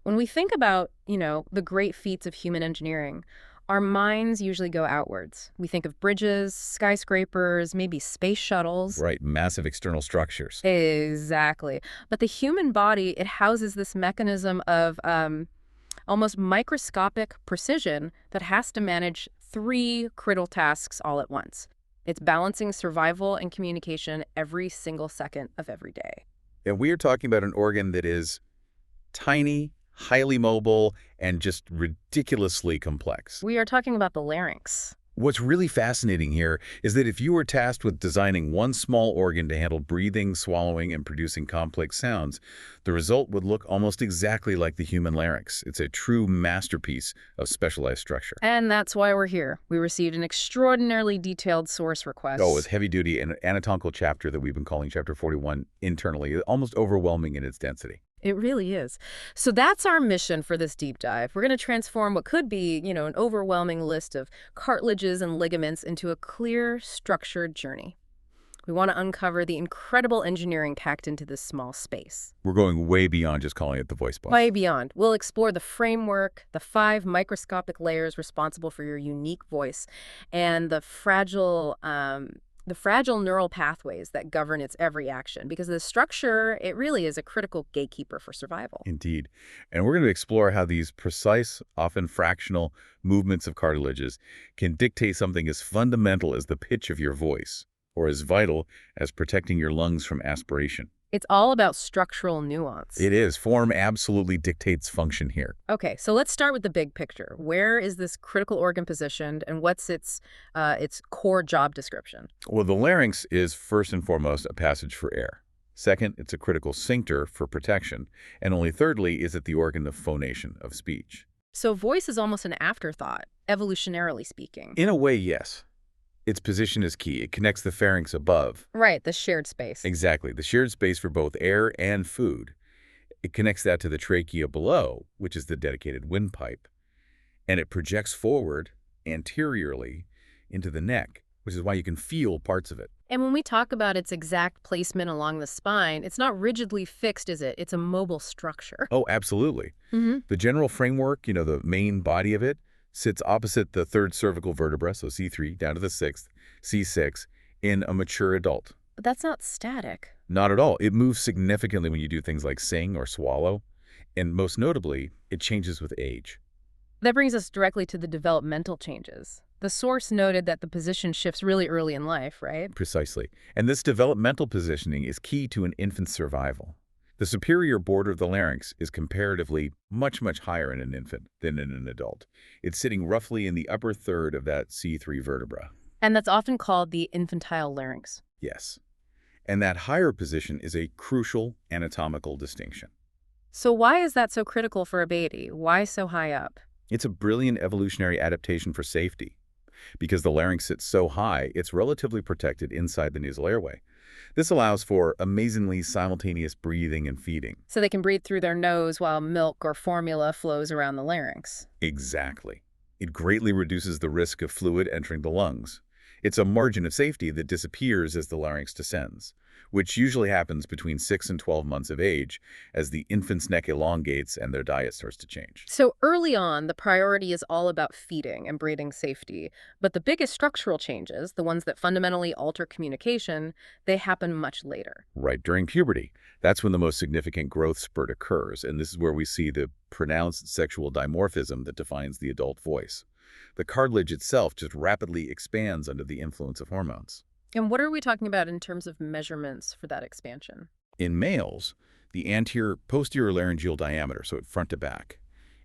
When we think about, the great feats of human engineering, our minds usually go outwards. We think of bridges, skyscrapers, maybe space shuttles. Right, massive external structures. Exactly. But the human body, it houses this mechanism of almost microscopic precision that has to manage three critical tasks all at once. It's balancing survival and communication every single second of every day. And we are talking about an organ that is tiny, highly mobile, and just ridiculously complex. We are talking about the larynx. What's really fascinating here is that if you were tasked with designing one small organ to handle breathing, swallowing, and producing complex sounds, the result would look almost exactly like the human larynx. It's a true masterpiece of specialized structure. And that's why we're here. We received an extraordinarily detailed source request. Oh, it's heavy-duty and an anatomical chapter that we've been calling Chapter 41 internally, almost overwhelming in its density. It really is. So that's our mission for this deep dive. We're going to transform what could be, an overwhelming list of cartilages and ligaments into a clear, structured journey. We want to uncover the incredible engineering packed into this small space. We're going way beyond just calling it the voice box. Way beyond. We'll explore the framework, the 5 microscopic layers responsible for your unique voice, and the fragile neural pathways that govern its every action, because the structure, it really is a critical gatekeeper for survival. Indeed. And we're going to explore how these precise, often fractional movements of cartilages can dictate something as fundamental as the pitch of your voice, or as vital as protecting your lungs from aspiration. It's all about structural nuance. It is. Form absolutely dictates function here. Okay, so let's start with the big picture. Where is this critical organ positioned, and what's its core job description? Well, the larynx is first and foremost a passage for air. Second, it's a critical sphincter for protection. And only thirdly is it the organ of phonation, of speech. So voice is almost an afterthought, evolutionarily speaking. In a way, yes. Its position is key. It connects the pharynx above. Right, the shared space. Exactly, the shared space for both air and food. It connects that to the trachea below, which is the dedicated windpipe. And it projects forward, anteriorly, into the neck, which is why you can feel parts of it. And when we talk about its exact placement along the spine, it's not rigidly fixed, is it? It's a mobile structure. Oh, absolutely. The general framework, the main body of it, sits opposite the 3rd cervical vertebra, so C3, down to the 6th, C6, in a mature adult. But that's not static. Not at all. It moves significantly when you do things like sing or swallow, and most notably, it changes with age. That brings us directly to the developmental changes. The source noted that the position shifts really early in life, right? Precisely. And this developmental positioning is key to an infant's survival. The superior border of the larynx is comparatively much, much higher in an infant than in an adult. It's sitting roughly in the upper third of that C3 vertebra. And that's often called the infantile larynx. Yes. And that higher position is a crucial anatomical distinction. So why is that so critical for a baby? Why so high up? It's a brilliant evolutionary adaptation for safety. Because the larynx sits so high, it's relatively protected inside the nasal airway. This allows for amazingly simultaneous breathing and feeding. So they can breathe through their nose while milk or formula flows around the larynx. Exactly. It greatly reduces the risk of fluid entering the lungs. It's a margin of safety that disappears as the larynx descends, which usually happens between 6 and 12 months of age as the infant's neck elongates and their diet starts to change. So early on, the priority is all about feeding and breathing safety. But the biggest structural changes, the ones that fundamentally alter communication, they happen much later. Right during puberty. That's when the most significant growth spurt occurs, and this is where we see the pronounced sexual dimorphism that defines the adult voice. The cartilage itself just rapidly expands under the influence of hormones. And what are we talking about in terms of measurements for that expansion? In males, the anterior-posterior laryngeal diameter, so front to back,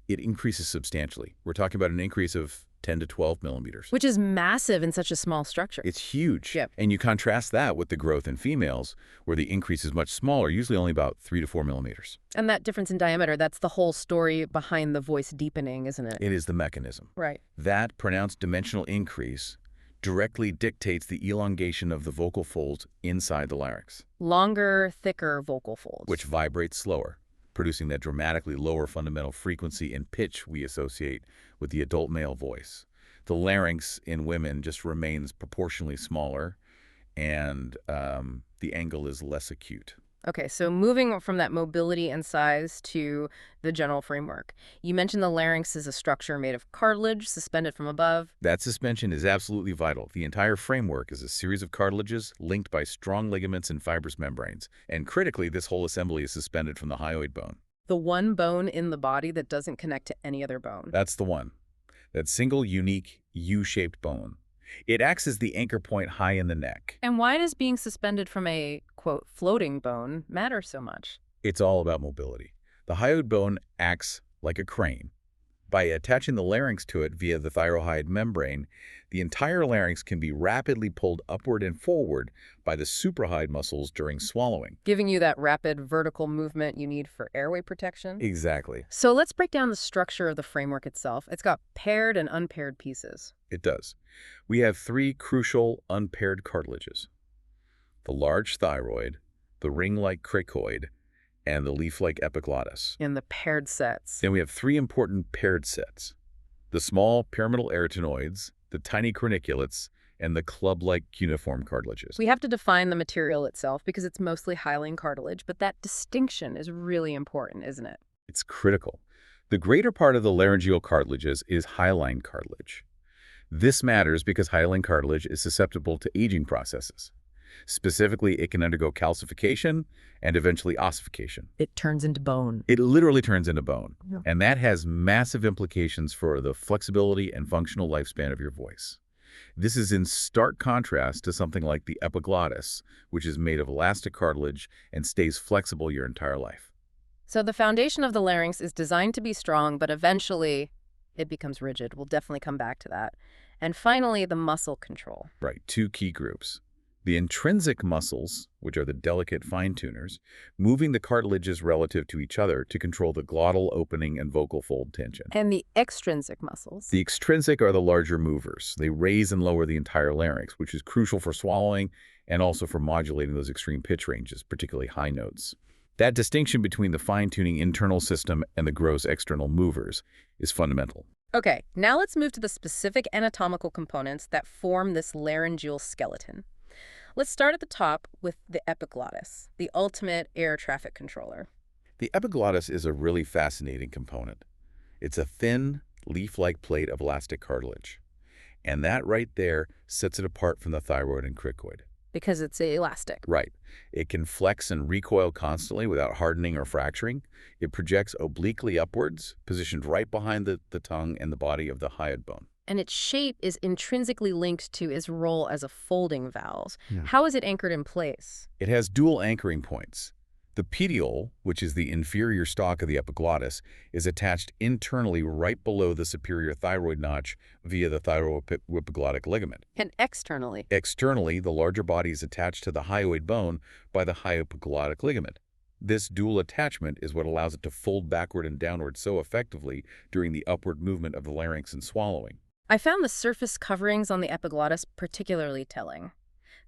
it increases substantially. We're talking about an increase of 10 to 12 millimeters. Which is massive in such a small structure. It's huge. Yep. And you contrast that with the growth in females, where the increase is much smaller, usually only about 3 to 4 millimeters. And that difference in diameter, that's the whole story behind the voice deepening, isn't it? It is the mechanism. Right. That pronounced dimensional increase directly dictates the elongation of the vocal folds inside the larynx. Longer, thicker vocal folds. Which vibrates slower, producing that dramatically lower fundamental frequency and pitch we associate with the adult male voice. The larynx in women just remains proportionally smaller, and the angle is less acute. Okay, so moving from that mobility and size to the general framework. You mentioned the larynx is a structure made of cartilage suspended from above. That suspension is absolutely vital. The entire framework is a series of cartilages linked by strong ligaments and fibrous membranes. And critically, this whole assembly is suspended from the hyoid bone. The one bone in the body that doesn't connect to any other bone. That's the one. That single, unique, U-shaped bone. It acts as the anchor point high in the neck. And why does being suspended from a, quote, floating bone matter so much? It's all about mobility. The hyoid bone acts like a crane. By attaching the larynx to it via the thyroid membrane, the entire larynx can be rapidly pulled upward and forward by the suprahyoid muscles during swallowing. Giving you that rapid vertical movement you need for airway protection? Exactly. So let's break down the structure of the framework itself. It's got paired and unpaired pieces. It does. We have three crucial unpaired cartilages: the large thyroid, the ring-like cricoid, and the leaf-like epiglottis. In the paired sets. Then we have three important paired sets: the small pyramidal arytenoids, the tiny corniculates, and the club-like cuneiform cartilages. We have to define the material itself because it's mostly hyaline cartilage, but that distinction is really important, isn't it? It's critical. The greater part of the laryngeal cartilages is hyaline cartilage. This matters because hyaline cartilage is susceptible to aging processes. Specifically, it can undergo calcification and eventually ossification. It turns into bone. It literally turns into bone. Yeah. And that has massive implications for the flexibility and functional lifespan of your voice. This is in stark contrast to something like the epiglottis, which is made of elastic cartilage and stays flexible your entire life. So the foundation of the larynx is designed to be strong, but eventually it becomes rigid. We'll definitely come back to that. And finally, the muscle control. Right, two key groups. The intrinsic muscles, which are the delicate fine-tuners, moving the cartilages relative to each other to control the glottal opening and vocal fold tension. And the extrinsic muscles. The extrinsic are the larger movers. They raise and lower the entire larynx, which is crucial for swallowing and also for modulating those extreme pitch ranges, particularly high notes. That distinction between the fine-tuning internal system and the gross external movers is fundamental. Okay, now let's move to the specific anatomical components that form this laryngeal skeleton. Let's start at the top with the epiglottis, the ultimate air traffic controller. The epiglottis is a really fascinating component. It's a thin, leaf-like plate of elastic cartilage. And that right there sets it apart from the thyroid and cricoid. Because it's elastic. Right. It can flex and recoil constantly without hardening or fracturing. It projects obliquely upwards, positioned right behind the tongue and the body of the hyoid bone. And its shape is intrinsically linked to its role as a folding valve. Yeah. How is it anchored in place? It has dual anchoring points. The petiole, which is the inferior stalk of the epiglottis, is attached internally right below the superior thyroid notch via the thyroepiglottic ligament. And externally? Externally, the larger body is attached to the hyoid bone by the hyoepiglottic ligament. This dual attachment is what allows it to fold backward and downward so effectively during the upward movement of the larynx in swallowing. I found the surface coverings on the epiglottis particularly telling.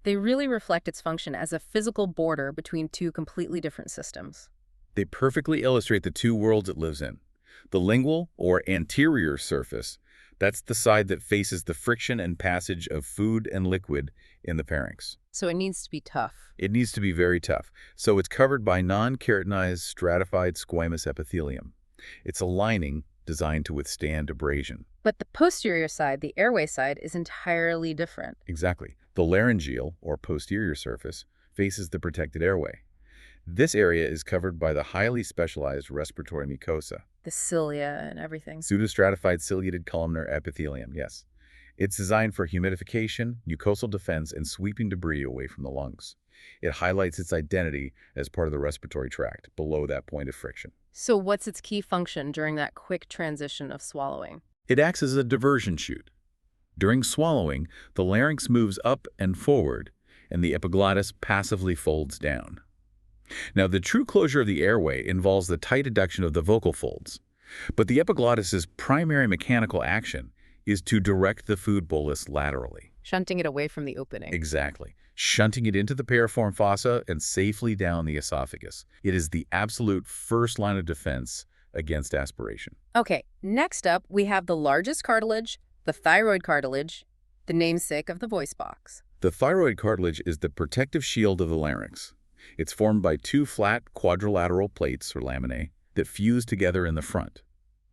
They really reflect its function as a physical border between two completely different systems. They perfectly illustrate the two worlds it lives in. The lingual, or anterior surface, that's the side that faces the friction and passage of food and liquid in the pharynx. So it needs to be tough. It needs to be very tough. So it's covered by non-keratinized stratified squamous epithelium. It's a lining designed to withstand abrasion. But the posterior side, the airway side, is entirely different. Exactly. The laryngeal, or posterior surface, faces the protected airway. This area is covered by the highly specialized respiratory mucosa. The cilia and everything. Pseudostratified ciliated columnar epithelium, yes. It's designed for humidification, mucosal defense, and sweeping debris away from the lungs. It highlights its identity as part of the respiratory tract, below that point of friction. So what's its key function during that quick transition of swallowing? It acts as a diversion chute. During swallowing, the larynx moves up and forward, and the epiglottis passively folds down. Now, the true closure of the airway involves the tight adduction of the vocal folds, but the epiglottis's primary mechanical action is to direct the food bolus laterally. Shunting it away from the opening. Exactly. Shunting it into the piriform fossa and safely down the esophagus. It is the absolute first line of defense against aspiration. Okay, next up, we have the largest cartilage, the thyroid cartilage, the namesake of the voice box. The thyroid cartilage is the protective shield of the larynx. It's formed by two flat quadrilateral plates, or laminae, that fuse together in the front.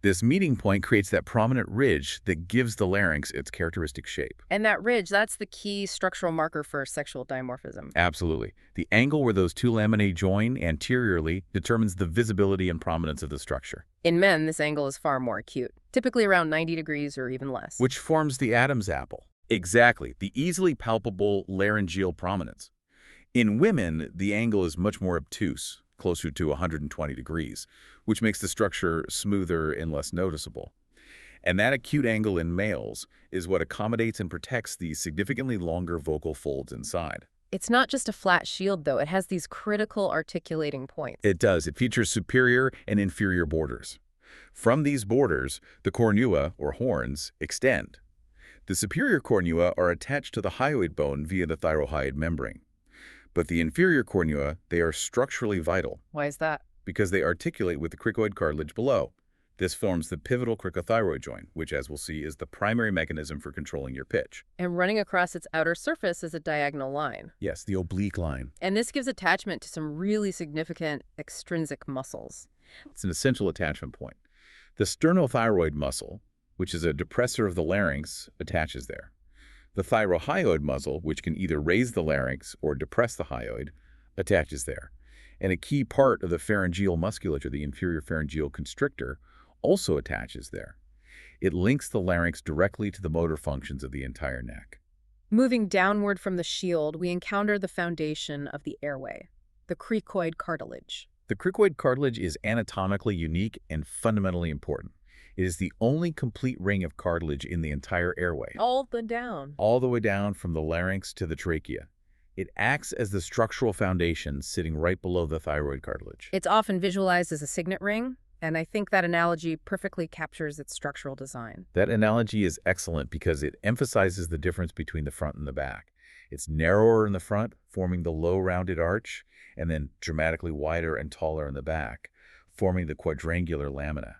This meeting point creates that prominent ridge that gives the larynx its characteristic shape. And that ridge, that's the key structural marker for sexual dimorphism. Absolutely. The angle where those two laminae join anteriorly determines the visibility and prominence of the structure. In men, this angle is far more acute, typically around 90 degrees or even less. Which forms the Adam's apple. Exactly, the easily palpable laryngeal prominence. In women, the angle is much more obtuse, closer to 120 degrees, which makes the structure smoother and less noticeable. And that acute angle in males is what accommodates and protects the significantly longer vocal folds inside. It's not just a flat shield, though. It has these critical articulating points. It does. It features superior and inferior borders. From these borders, the cornua, or horns, extend. The superior cornua are attached to the hyoid bone via the thyrohyoid membrane. But the inferior cornua, they are structurally vital. Why is that? Because they articulate with the cricoid cartilage below. This forms the pivotal cricothyroid joint, which, as we'll see, is the primary mechanism for controlling your pitch. And running across its outer surface is a diagonal line. Yes, the oblique line. And this gives attachment to some really significant extrinsic muscles. It's an essential attachment point. The sternothyroid muscle, which is a depressor of the larynx, attaches there. The thyrohyoid muscle, which can either raise the larynx or depress the hyoid, attaches there. And a key part of the pharyngeal musculature, the inferior pharyngeal constrictor, also attaches there. It links the larynx directly to the motor functions of the entire neck. Moving downward from the shield, we encounter the foundation of the airway, the cricoid cartilage. The cricoid cartilage is anatomically unique and fundamentally important. It is the only complete ring of cartilage in the entire airway. All the way down from the larynx to the trachea. It acts as the structural foundation sitting right below the thyroid cartilage. It's often visualized as a signet ring, and I think that analogy perfectly captures its structural design. That analogy is excellent because it emphasizes the difference between the front and the back. It's narrower in the front, forming the low rounded arch, and then dramatically wider and taller in the back, forming the quadrangular lamina.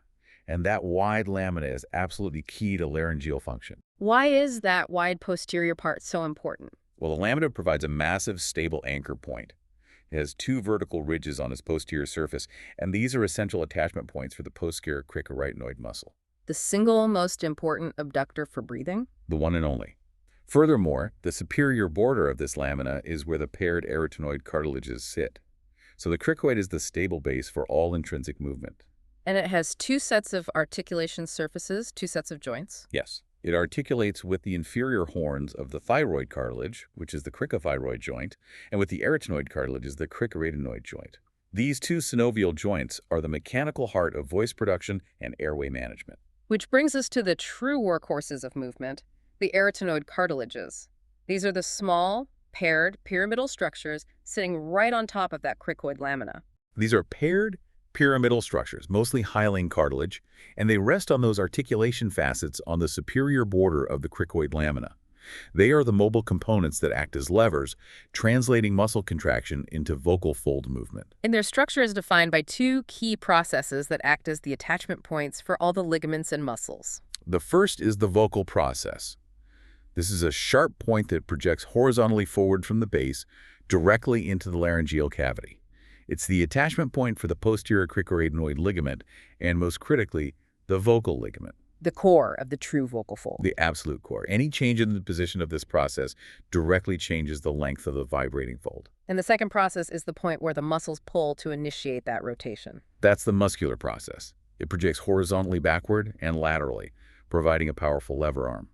And that wide lamina is absolutely key to laryngeal function. Why is that wide posterior part so important? Well, the lamina provides a massive, stable anchor point. It has two vertical ridges on its posterior surface, and these are essential attachment points for the posterior cricoarytenoid muscle. The single most important abductor for breathing? The one and only. Furthermore, the superior border of this lamina is where the paired arytenoid cartilages sit. So the cricoid is the stable base for all intrinsic movement. And it has two sets of articulation surfaces, two sets of joints? Yes. It articulates with the inferior horns of the thyroid cartilage, which is the cricothyroid joint, and with the arytenoid cartilage is the cricoarytenoid joint. These two synovial joints are the mechanical heart of voice production and airway management. Which brings us to the true workhorses of movement, the arytenoid cartilages. These are the small, paired, pyramidal structures sitting right on top of that cricoid lamina. These are paired, pyramidal structures, mostly hyaline cartilage, and they rest on those articulation facets on the superior border of the cricoid lamina. They are the mobile components that act as levers, translating muscle contraction into vocal fold movement. And their structure is defined by two key processes that act as the attachment points for all the ligaments and muscles. The first is the vocal process. This is a sharp point that projects horizontally forward from the base, directly into the laryngeal cavity. It's the attachment point for the posterior cricoarytenoid ligament, and most critically, the vocal ligament. The core of the true vocal fold. The absolute core. Any change in the position of this process directly changes the length of the vibrating fold. And the second process is the point where the muscles pull to initiate that rotation. That's the muscular process. It projects horizontally backward and laterally, providing a powerful lever arm.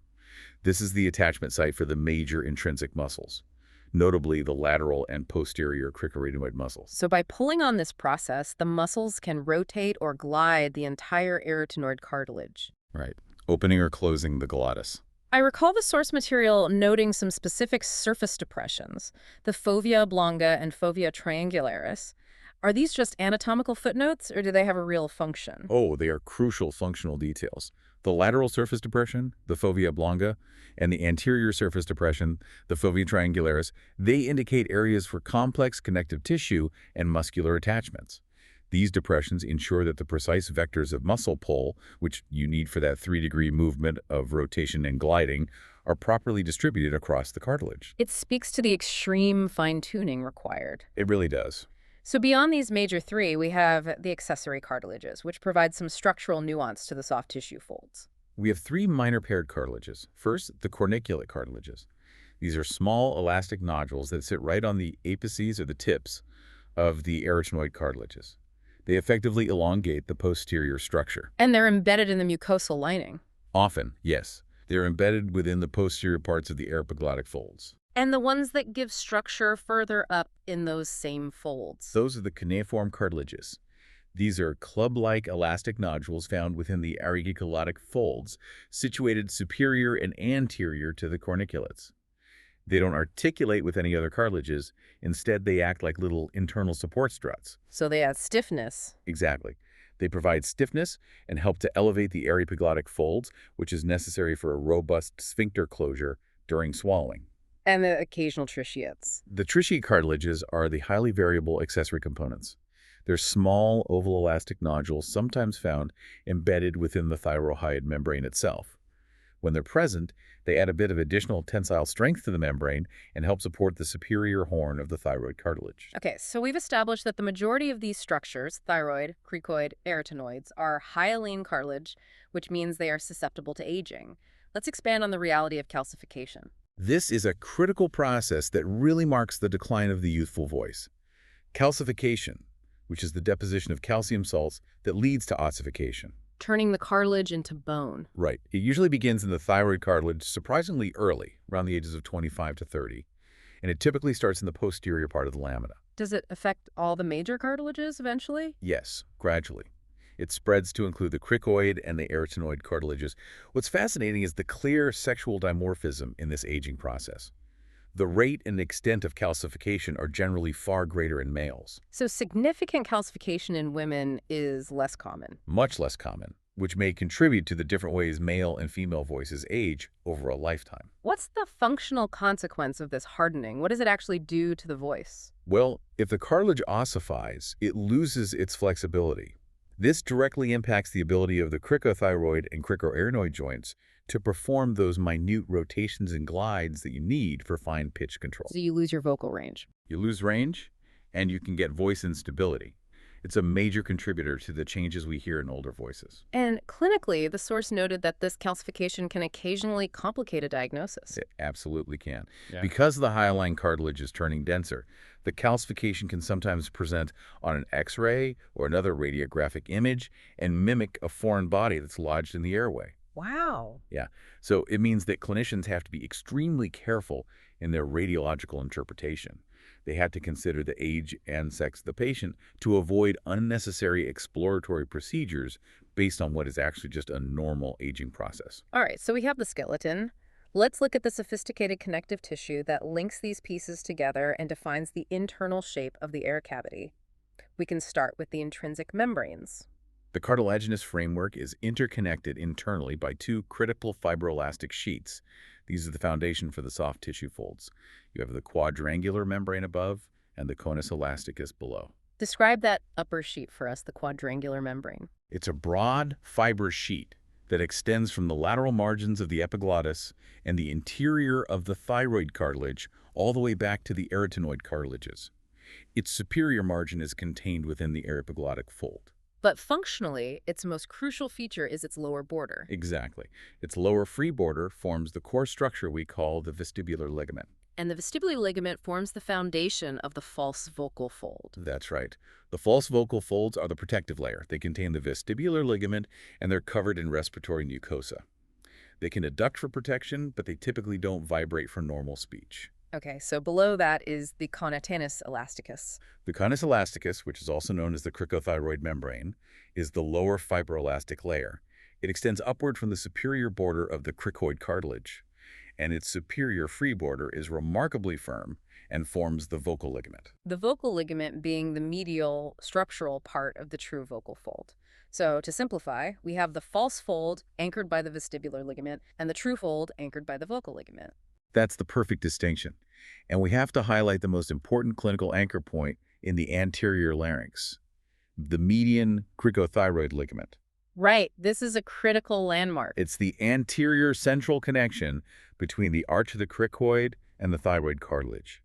This is the attachment site for the major intrinsic muscles, notably the lateral and posterior cricoarytenoid muscles. So by pulling on this process, the muscles can rotate or glide the entire arytenoid cartilage. Right. Opening or closing the glottis. I recall the source material noting some specific surface depressions, the fovea oblonga and fovea triangularis. Are these just anatomical footnotes, or do they have a real function? Oh, they are crucial functional details. The lateral surface depression, the fovea oblonga, and the anterior surface depression, the fovea triangularis, they indicate areas for complex connective tissue and muscular attachments. These depressions ensure that the precise vectors of muscle pull, which you need for that 3-degree movement of rotation and gliding, are properly distributed across the cartilage. It speaks to the extreme fine-tuning required. It really does. So beyond these major three, we have the accessory cartilages, which provide some structural nuance to the soft tissue folds. We have three minor paired cartilages. First, the corniculate cartilages. These are small elastic nodules that sit right on the apices or the tips of the arytenoid cartilages. They effectively elongate the posterior structure. And they're embedded in the mucosal lining. Often, yes, they're embedded within the posterior parts of the epiglottic folds. And the ones that give structure further up in those same folds. Those are the cuneiform cartilages. These are club-like elastic nodules found within the arygglottic folds, situated superior and anterior to the corniculates. They don't articulate with any other cartilages. Instead, they act like little internal support struts. So they add stiffness. Exactly. They provide stiffness and help to elevate the epiglottic folds, which is necessary for a robust sphincter closure during swallowing. And the occasional tracheids. The trachea cartilages are the highly variable accessory components. They're small, oval elastic nodules sometimes found embedded within the thyroid membrane itself. When they're present, they add a bit of additional tensile strength to the membrane and help support the superior horn of the thyroid cartilage. Okay, so we've established that the majority of these structures, thyroid, cricoid, arytenoids, are hyaline cartilage, which means they are susceptible to aging. Let's expand on the reality of calcification. This is a critical process that really marks the decline of the youthful voice. Calcification, which is the deposition of calcium salts that leads to ossification. Turning the cartilage into bone. Right. It usually begins in the thyroid cartilage surprisingly early, around the ages of 25 to 30, and it typically starts in the posterior part of the lamina. Does it affect all the major cartilages eventually? Yes, gradually. It spreads to include the cricoid and the arytenoid cartilages. What's fascinating is the clear sexual dimorphism in this aging process. The rate and extent of calcification are generally far greater in males. So significant calcification in women is less common. Much less common, which may contribute to the different ways male and female voices age over a lifetime. What's the functional consequence of this hardening? What does it actually do to the voice? Well, if the cartilage ossifies, it loses its flexibility. This directly impacts the ability of the cricothyroid and cricoarytenoid joints to perform those minute rotations and glides that you need for fine pitch control. So you lose your vocal range. You lose range, and you can get voice instability. It's a major contributor to the changes we hear in older voices. And clinically, the source noted that this calcification can occasionally complicate a diagnosis. It absolutely can. Yeah. Because the hyaline cartilage is turning denser, the calcification can sometimes present on an X-ray or another radiographic image and mimic a foreign body that's lodged in the airway. Wow. Yeah, so it means that clinicians have to be extremely careful in their radiological interpretation. They have to consider the age and sex of the patient to avoid unnecessary exploratory procedures based on what is actually just a normal aging process. All right, so we have the skeleton. Let's look at the sophisticated connective tissue that links these pieces together and defines the internal shape of the air cavity. We can start with the intrinsic membranes. The cartilaginous framework is interconnected internally by two critical fibroelastic sheets. These are the foundation for the soft tissue folds. You have the quadrangular membrane above and the conus elasticus below. Describe that upper sheet for us, the quadrangular membrane. It's a broad fiber sheet that extends from the lateral margins of the epiglottis and the interior of the thyroid cartilage all the way back to the arytenoid cartilages. Its superior margin is contained within the epiglottic fold. But functionally, its most crucial feature is its lower border. Exactly. Its lower free border forms the core structure we call the vestibular ligament. And the vestibular ligament forms the foundation of the false vocal fold. That's right. The false vocal folds are the protective layer. They contain the vestibular ligament, and they're covered in respiratory mucosa. They can adduct for protection, but they typically don't vibrate for normal speech. Okay, so below that is the conatanus elasticus. The conus elasticus, which is also known as the cricothyroid membrane, is the lower fibroelastic layer. It extends upward from the superior border of the cricoid cartilage, and its superior free border is remarkably firm and forms the vocal ligament. The vocal ligament being the medial structural part of the true vocal fold. So to simplify, we have the false fold anchored by the vestibular ligament and the true fold anchored by the vocal ligament. That's the perfect distinction. And we have to highlight the most important clinical anchor point in the anterior larynx, the median cricothyroid ligament. Right, this is a critical landmark. It's the anterior central connection between the arch of the cricoid and the thyroid cartilage.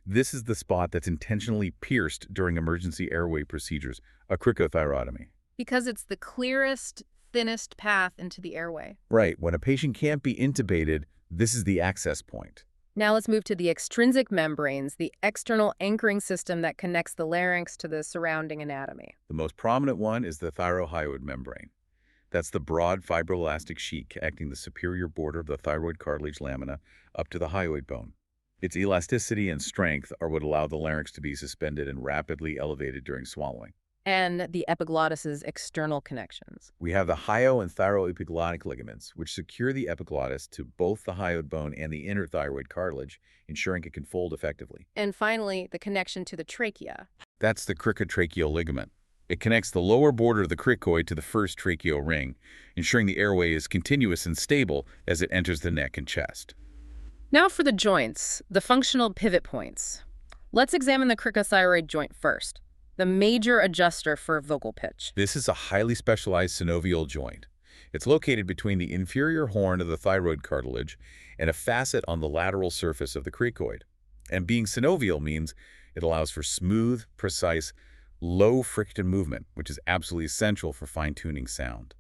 This is the spot that's intentionally pierced during emergency airway procedures, a cricothyrotomy. Because it's the clearest, thinnest path into the airway. Right, when a patient can't be intubated, this is the access point. Now let's move to the extrinsic membranes, the external anchoring system that connects the larynx to the surrounding anatomy. The most prominent one is the thyrohyoid membrane. That's the broad fibroelastic sheet connecting the superior border of the thyroid cartilage lamina up to the hyoid bone. Its elasticity and strength are what allow the larynx to be suspended and rapidly elevated during swallowing. And the epiglottis's external connections. We have the hyo and thyroepiglottic ligaments, which secure the epiglottis to both the hyoid bone and the inner thyroid cartilage, ensuring it can fold effectively. And finally, the connection to the trachea. That's the cricotracheal ligament. It connects the lower border of the cricoid to the first tracheal ring, ensuring the airway is continuous and stable as it enters the neck and chest. Now for the joints, the functional pivot points. Let's examine the cricothyroid joint first, the major adjuster for vocal pitch. This is a highly specialized synovial joint. It's located between the inferior horn of the thyroid cartilage and a facet on the lateral surface of the cricoid. And being synovial means it allows for smooth, precise, low-friction movement, which is absolutely essential for fine-tuning sound.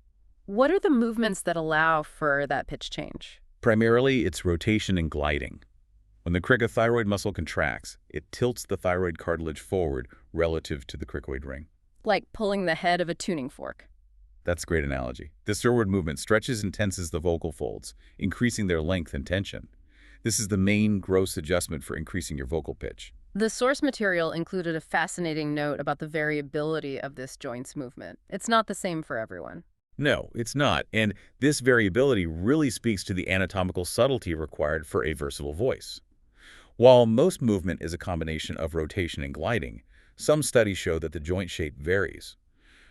What are the movements that allow for that pitch change? Primarily, it's rotation and gliding. When the cricothyroid muscle contracts, it tilts the thyroid cartilage forward relative to the cricoid ring. Like pulling the head of a tuning fork. That's a great analogy. This forward movement stretches and tenses the vocal folds, increasing their length and tension. This is the main gross adjustment for increasing your vocal pitch. The source material included a fascinating note about the variability of this joint's movement. It's not the same for everyone. No, it's not, and this variability really speaks to the anatomical subtlety required for a versatile voice. While most movement is a combination of rotation and gliding, some studies show that the joint shape varies.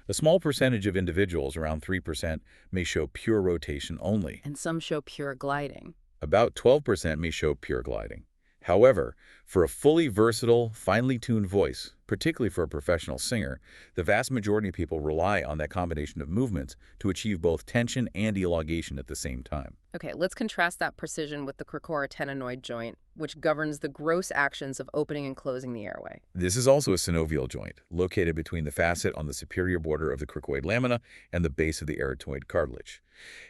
A small percentage of individuals, around 3%, may show pure rotation only. And some show pure gliding. About 12% may show pure gliding. However, for a fully versatile, finely tuned voice, particularly for a professional singer, the vast majority of people rely on that combination of movements to achieve both tension and elongation at the same time. Okay, let's contrast that precision with the cricoretenoid joint, which governs the gross actions of opening and closing the airway. This is also a synovial joint, located between the facet on the superior border of the cricoid lamina and the base of the arytenoid cartilage.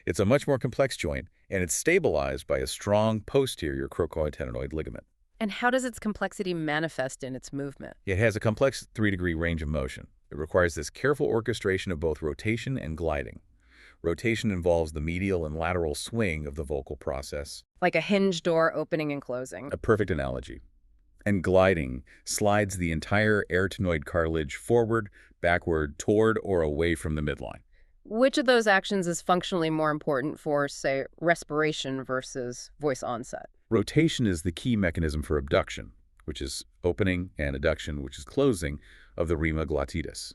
It's a much more complex joint, and it's stabilized by a strong posterior cricoretenoid ligament. And how does its complexity manifest in its movement? It has a complex 3-degree range of motion. It requires this careful orchestration of both rotation and gliding. Rotation involves the medial and lateral swing of the vocal process. Like a hinge door opening and closing. A perfect analogy. And gliding slides the entire arytenoid cartilage forward, backward, toward, or away from the midline. Which of those actions is functionally more important for, say, respiration versus voice onset? Rotation is the key mechanism for abduction, which is opening, and adduction, which is closing, of the rima glottis.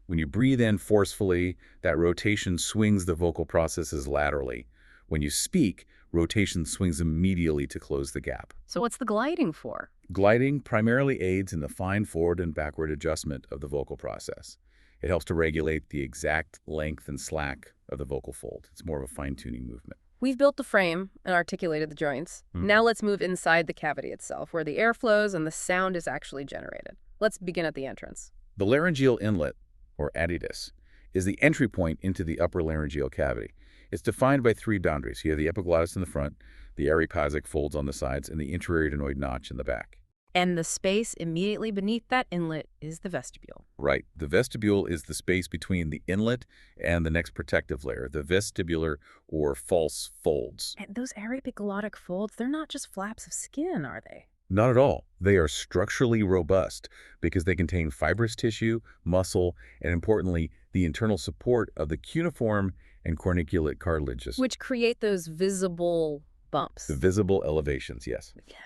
When you breathe in forcefully, that rotation swings the vocal processes laterally. When you speak, rotation swings immediately to close the gap. So what's the gliding for? Gliding primarily aids in the fine forward and backward adjustment of the vocal process. It helps to regulate the exact length and slack of the vocal fold. It's more of a fine-tuning movement. We've built the frame and articulated the joints. Now let's move inside the cavity itself, where the air flows and the sound is actually generated. Let's begin at the entrance. The laryngeal inlet, or adidus, is the entry point into the upper laryngeal cavity. It's defined by 3 boundaries. You have the epiglottis in the front, the arypasic folds on the sides, and the intra-arytenoid notch in the back. And the space immediately beneath that inlet is the vestibule. Right. The vestibule is the space between the inlet and the next protective layer, the vestibular or false folds. And those arypiglottic folds, they're not just flaps of skin, are they? Not at all. They are structurally robust because they contain fibrous tissue, muscle, and importantly, the internal support of the cuneiform and corniculate cartilages. Which create those visible bumps. The visible elevations, yes. Yeah.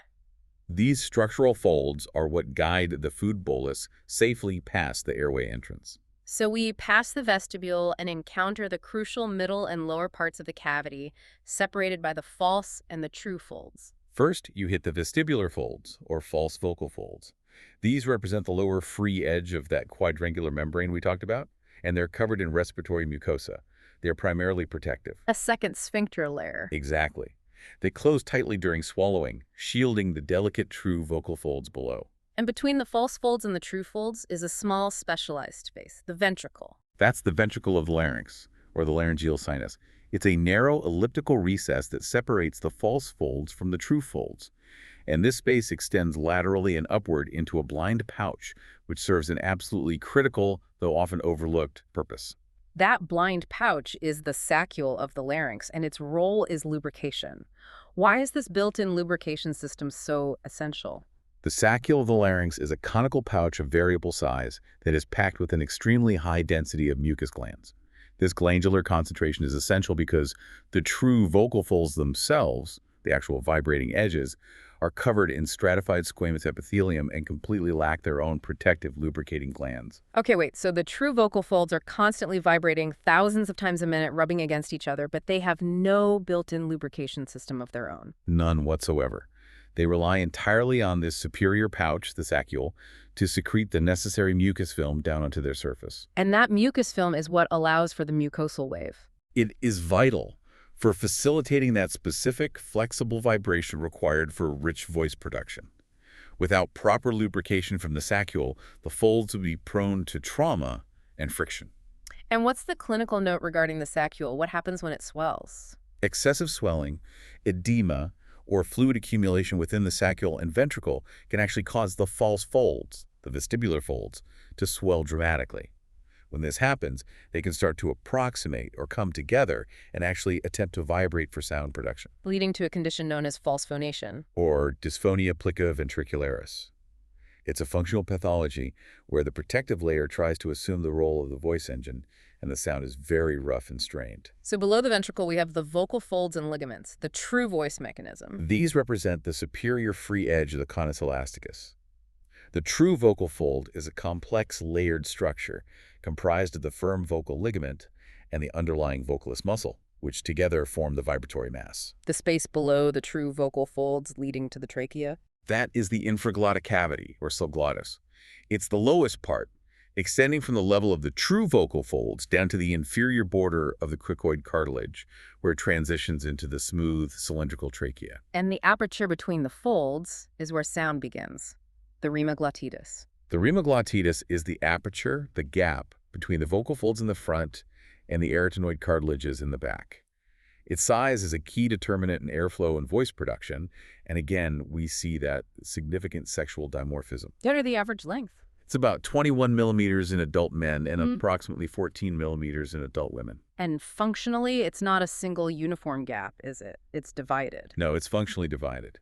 These structural folds are what guide the food bolus safely past the airway entrance. So we pass the vestibule and encounter the crucial middle and lower parts of the cavity, separated by the false and the true folds. First, you hit the vestibular folds, or false vocal folds. These represent the lower free edge of that quadrangular membrane we talked about, and they're covered in respiratory mucosa. They're primarily protective. A second sphincter layer. Exactly. They close tightly during swallowing, shielding the delicate true vocal folds below. And between the false folds and the true folds is a small specialized space, the ventricle. That's the ventricle of the larynx, or the laryngeal sinus. It's a narrow elliptical recess that separates the false folds from the true folds. And this space extends laterally and upward into a blind pouch, which serves an absolutely critical, though often overlooked, purpose. That blind pouch is the saccule of the larynx, and its role is lubrication. Why is this built-in lubrication system so essential? The saccule of the larynx is a conical pouch of variable size that is packed with an extremely high density of mucus glands. This glandular concentration is essential because the true vocal folds themselves, the actual vibrating edges, are covered in stratified squamous epithelium and completely lack their own protective lubricating glands. Okay, wait, so the true vocal folds are constantly vibrating thousands of times a minute, rubbing against each other, but they have no built-in lubrication system of their own. None whatsoever. They rely entirely on this superior pouch, the saccule, to secrete the necessary mucus film down onto their surface. And that mucus film is what allows for the mucosal wave. It is vital for facilitating that specific, flexible vibration required for rich voice production. Without proper lubrication from the saccule, the folds would be prone to trauma and friction. And what's the clinical note regarding the saccule? What happens when it swells? Excessive swelling, edema, or fluid accumulation within the saccule and ventricle can actually cause the false folds, the vestibular folds, to swell dramatically. When this happens, they can start to approximate or come together and actually attempt to vibrate for sound production, Leading to a condition known as false phonation. or dysphonia plica ventricularis. It's a functional pathology where the protective layer tries to assume the role of the voice engine, and the sound is very rough and strained. So below the ventricle, we have the vocal folds and ligaments, the true voice mechanism. These represent the superior free edge of the conus elasticus. The true vocal fold is a complex layered structure comprised of the firm vocal ligament and the underlying vocalist muscle, which together form the vibratory mass. The space below the true vocal folds leading to the trachea. That is the infraglottic cavity, or subglottis. It's the lowest part, extending from the level of the true vocal folds down to the inferior border of the cricoid cartilage, where it transitions into the smooth, cylindrical trachea. And the aperture between the folds is where sound begins, the rima glottitis. The rima glottitis is the aperture, the gap, between the vocal folds in the front and the arytenoid cartilages in the back. Its size is a key determinant in airflow and voice production, and again, we see that significant sexual dimorphism. What are the average length? It's about 21 millimeters in adult men and approximately 14 millimeters in adult women. And functionally, it's not a single uniform gap, is it? It's divided. No, it's functionally divided.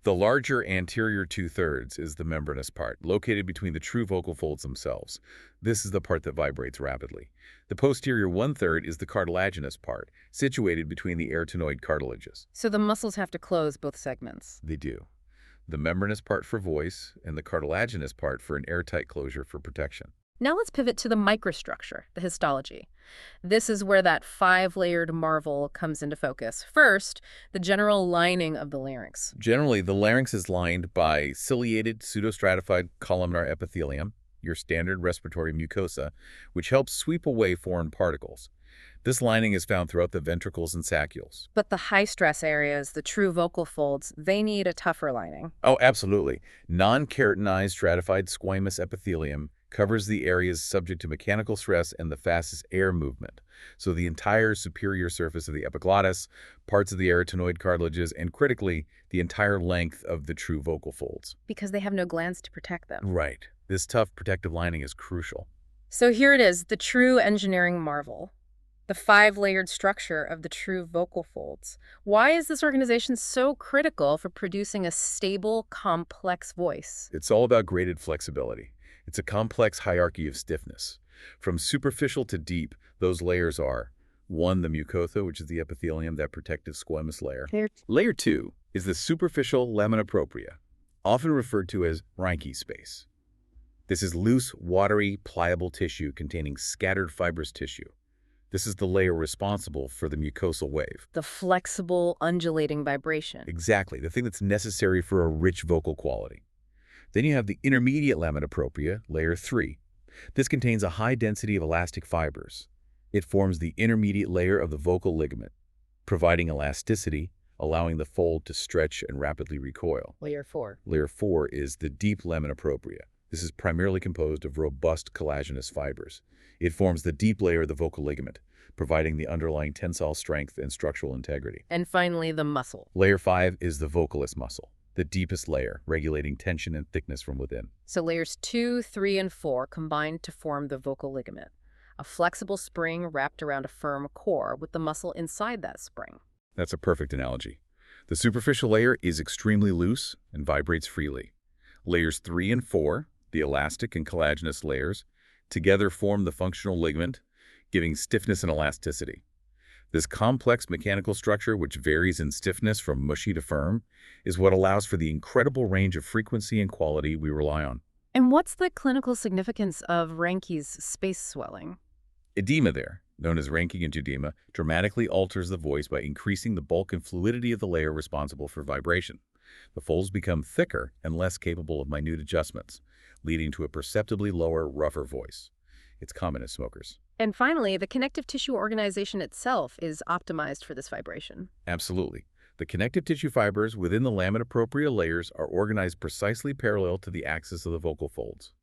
The larger anterior two-thirds is the membranous part, located between the true vocal folds themselves. This is the part that vibrates rapidly. The posterior one-third is the cartilaginous part, situated between the arytenoid cartilages. So the muscles have to close both segments. They do. The membranous part for voice and the cartilaginous part for an airtight closure for protection. Now let's pivot to the microstructure, the histology. This is where that five-layered marvel comes into focus. First, the general lining of the larynx. Generally, the larynx is lined by ciliated pseudostratified columnar epithelium, your standard respiratory mucosa, which helps sweep away foreign particles. This lining is found throughout the ventricles and saccules. But the high-stress areas, the true vocal folds, they need a tougher lining. Oh, absolutely. Non-keratinized stratified squamous epithelium covers the areas subject to mechanical stress and the fastest air movement. So the entire superior surface of the epiglottis, parts of the arytenoid cartilages, and critically, the entire length of the true vocal folds. Because they have no glands to protect them. Right. This tough protective lining is crucial. So here it is, the true engineering marvel. The five-layered structure of the true vocal folds. Why is this organization so critical for producing a stable, complex voice? It's all about graded flexibility. It's a complex hierarchy of stiffness. From superficial to deep, those layers are: 1, the mucosa, which is the epithelium, that protective squamous layer. Layer 2 is the superficial lamina propria, often referred to as Reinke space. This is loose, watery, pliable tissue containing scattered fibrous tissue. This is the layer responsible for the mucosal wave. The flexible, undulating vibration. Exactly, the thing that's necessary for a rich vocal quality. Then you have the intermediate lamina propria, layer 3. This contains a high density of elastic fibers. It forms the intermediate layer of the vocal ligament, providing elasticity, allowing the fold to stretch and rapidly recoil. Layer 4. Layer 4 is the deep lamina propria. This is primarily composed of robust collagenous fibers. It forms the deep layer of the vocal ligament, providing the underlying tensile strength and structural integrity. And finally, the muscle. Layer 5 is the vocalus muscle, the deepest layer, regulating tension and thickness from within. So layers 2, 3, and 4 combine to form the vocal ligament, a flexible spring wrapped around a firm core with the muscle inside that spring. That's a perfect analogy. The superficial layer is extremely loose and vibrates freely. Layers 3 and 4, the elastic and collagenous layers, together form the functional ligament, giving stiffness and elasticity. This complex mechanical structure, which varies in stiffness from mushy to firm, is what allows for the incredible range of frequency and quality we rely on. And what's the clinical significance of Reinke's space swelling? Edema there, known as Reinke angioedema, dramatically alters the voice by increasing the bulk and fluidity of the layer responsible for vibration. The folds become thicker and less capable of minute adjustments, leading to a perceptibly lower, rougher voice. It's common in smokers. And finally, the connective tissue organization itself is optimized for this vibration. Absolutely. The connective tissue fibers within the lamina propria layers are organized precisely parallel to the axis of the vocal folds.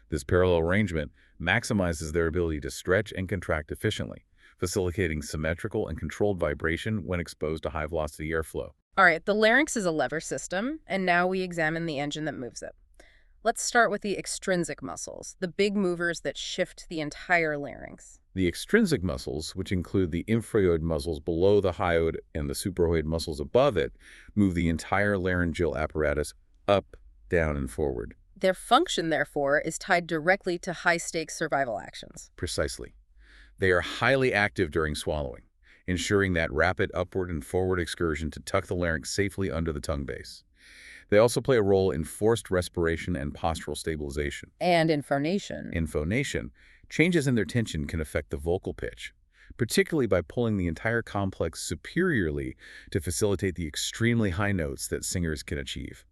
This parallel arrangement maximizes their ability to stretch and contract efficiently, facilitating symmetrical and controlled vibration when exposed to high-velocity airflow. All right, the larynx is a lever system, and now we examine the engine that moves it. Let's start with the extrinsic muscles, the big movers that shift the entire larynx. The extrinsic muscles, which include the infraoid muscles below the hyoid and the supraoid muscles above it, move the entire laryngeal apparatus up, down, and forward. Their function, therefore, is tied directly to high-stakes survival actions. Precisely. They are highly active during swallowing, ensuring that rapid upward and forward excursion to tuck the larynx safely under the tongue base. They also play a role in forced respiration and postural stabilization. And in phonation. In phonation, changes in their tension can affect the vocal pitch, particularly by pulling the entire complex superiorly to facilitate the extremely high notes that singers can achieve.